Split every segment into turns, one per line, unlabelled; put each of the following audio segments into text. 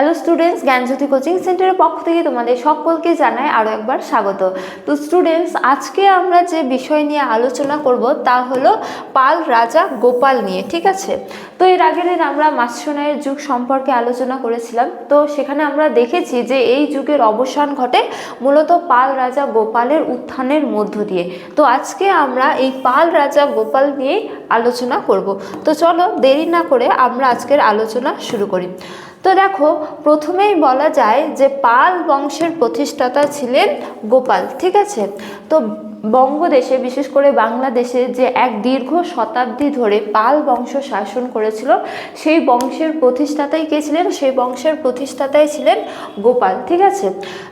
Hello students, জ্ঞানজ্যোতি coaching সেন্টারের পক্ষ থেকে তোমাদের সকলকে জানাই আরও একবার স্বাগত। তো স্টুডেন্টস, আজকে আমরা যে বিষয় নিয়ে আলোচনা করব তা হলো পাল রাজা গোপাল নিয়ে, ঠিক আছে। তো এর আগের দিন আমরা মাৎস্যনায়ের যুগ সম্পর্কে আলোচনা করেছিলাম। তো সেখানে আমরা দেখেছি যে এই যুগের অবসান ঘটে মূলত পাল রাজা গোপালের উত্থানের মধ্য দিয়ে। তো আজকে আমরা এই পাল রাজা গোপাল নিয়েই আলোচনা করব। তো চলো দেরি না করে আমরা আজকের আলোচনা শুরু করি। তো দেখো, প্রথমেই বলা যায় যে পাল বংশের প্রতিষ্ঠাতা ছিলেন গোপাল, ঠিক আছে। তো বঙ্গদেশে, বিশেষ করে বাংলাদেশে যে এক দীর্ঘ শতাব্দী ধরে পাল বংশ শাসন করেছিল, সেই বংশের প্রতিষ্ঠাতাই কে ছিলেন? সেই বংশের প্রতিষ্ঠাতাই ছিলেন গোপাল, ঠিক আছে।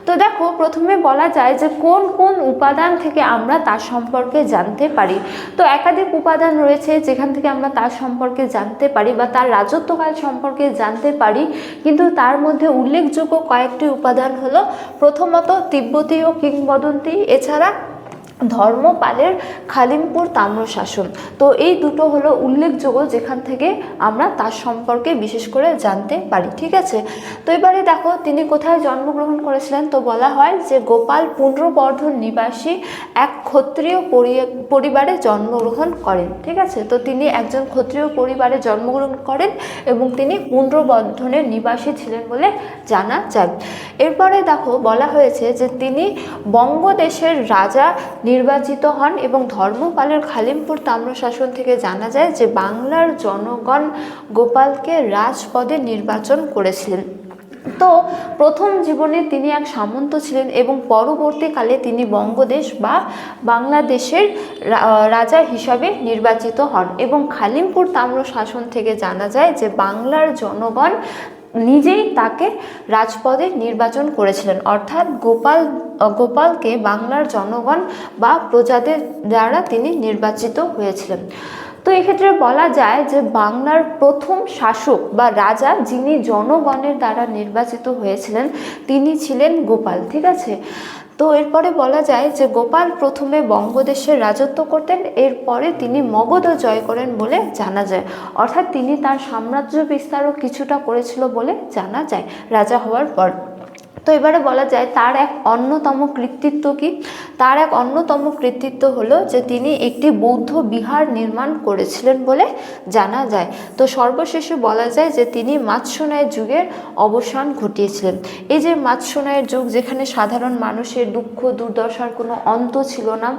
তো দেখো, প্রথমে বলা যায় যে কোন কোন উপাদান থেকে আমরা তার সম্পর্কে জানতে পারি। তো একাধিক উপাদান রয়েছে যেখান থেকে আমরা তার সম্পর্কে জানতে পারি বা তার রাজত্বকাল সম্পর্কে জানতে পারি, কিন্তু তার মধ্যে উল্লেখযোগ্য কয়েকটি উপাদান হলো, প্রথমত তিব্বতীয় কিংবদন্তি, এছাড়া ধর্মপালের খালিমপুর তাম্রশাসন। তো এই দুটো হলো উল্লেখযোগ্য যেখান থেকে আমরা তার সম্পর্কে বিশেষ করে জানতে পারি, ঠিক আছে। তো এবারে দেখো, তিনি কোথায় জন্মগ্রহণ করেছিলেন। তো বলা হয় যে গোপাল পুণ্ড্রবর্ধন নিবাসী এক ক্ষত্রিয় পরিবারে জন্মগ্রহণ করেন, ঠিক আছে। তো তিনি একজন ক্ষত্রিয় পরিবারে জন্মগ্রহণ করেন এবং তিনি পুণ্ড্রবর্ধনের নিবাসী ছিলেন বলে জানা যায়। এরপরে দেখো, বলা হয়েছে যে তিনি বঙ্গদেশের রাজা নির্বাচিত হন এবং ধর্মপালের খালিমপুর তাম্রশাসন থেকে জানা যায় যে বাংলার জনগণ গোপালকে রাজপদে নির্বাচন করেছিলেন। তো প্রথম জীবনে তিনি এক সামন্ত ছিলেন এবং পরবর্তীকালে তিনি বঙ্গদেশ বা বাংলাদেশের রাজা হিসাবে নির্বাচিত হন এবং খালিমপুর তাম্রশাসন থেকে জানা যায় যে বাংলার জনগণ নিজেই তাকে রাজপদে নির্বাচন করেছিলেন, অর্থাৎ গোপালকে বাংলার জনগণ বা প্রজাদের দ্বারা তিনি নির্বাচিত হয়েছিলেন। তো এক্ষেত্রে বলা যায় যে বাংলার প্রথম শাসক বা রাজা যিনি জনগণের দ্বারা নির্বাচিত হয়েছিলেন তিনি ছিলেন গোপাল, ঠিক আছে। তো এরপরে বলা যায় যে গোপাল প্রথমে বঙ্গদেশের রাজত্ব করতেন, এরপরে তিনি মগধও জয় করেন বলে জানা যায়, অর্থাৎ তিনি তার সাম্রাজ্য বিস্তারও কিছুটা করেছিল বলে জানা যায় রাজা হওয়ার পর। তো এবারে বলা যায় তার এক অন্যতম কৃতিত্ব কি? তার এক অন্যতম কৃতিত্ব হলো যে তিনি একটি বৌদ্ধ বিহার নির্মাণ করেছিলেন বলে জানা যায়। তো সর্বশেষে বলা যায় যে তিনি মাৎস্যনায়ের যুগের অবসান ঘটিয়েছিলেন। এই যে মাৎস্যনায়ের যুগ, যেখানে সাধারণ মানুষের দুঃখ দুর্দশার কোনো অন্ত ছিল না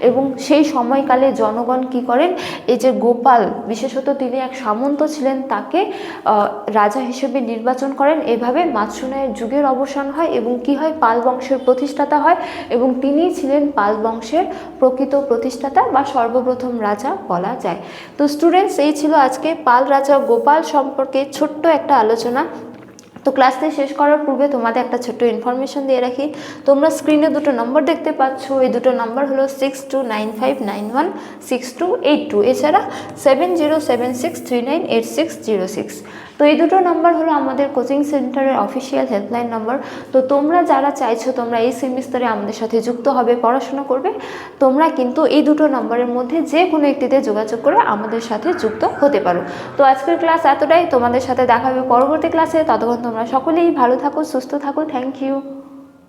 এবং সেই সময়কালে জনগণ কি করেন, এই যে গোপাল, বিশেষত তিনি এক সামন্ত ছিলেন, তাকে রাজা হিসেবে নির্বাচন করেন। এভাবে মাৎস্যনায়ের যুগের অবসান হয় এবং কি হয়, পাল বংশের প্রতিষ্ঠাতা হয় এবং তিনি ছিলেন পাল বংশের প্রকৃত প্রতিষ্ঠাতা বা সর্বপ্রথম রাজা বলা যায়। তো স্টুডেন্টস, এই ছিল আজকে পাল রাজা গোপাল সম্পর্কে ছোট্ট একটা আলোচনা। তো ক্লাসটি শেষ করার পূর্বে তোমাদের একটা ছোট্ট ইনফরমেশন দিয়ে রাখি। তোমরা স্ক্রিনে দুটো নম্বর দেখতে পাচ্ছ, এই দুটো নম্বর হলো 6295916282, এছাড়া 7076398606। তো এই দুটো নম্বর হলো আমাদের কোচিং সেন্টারের অফিসিয়াল হেল্পলাইন নম্বর। তো তোমরা যারা চাইছো তোমরা এই সেমিস্টারে আমাদের সাথে যুক্ত হবে, পড়াশোনা করবে, তোমরা কিন্তু এই দুটো নম্বরের মধ্যে যে কোনো একটিতে যোগাযোগ করে আমাদের সাথে যুক্ত হতে পারো। তো আজকের ক্লাস এতটাই, তোমাদের সাথে দেখা হবে পরবর্তী ক্লাসে। ততক্ষণ তোমরা সকলেই ভালো থাকো, সুস্থ থাকো। Thank you.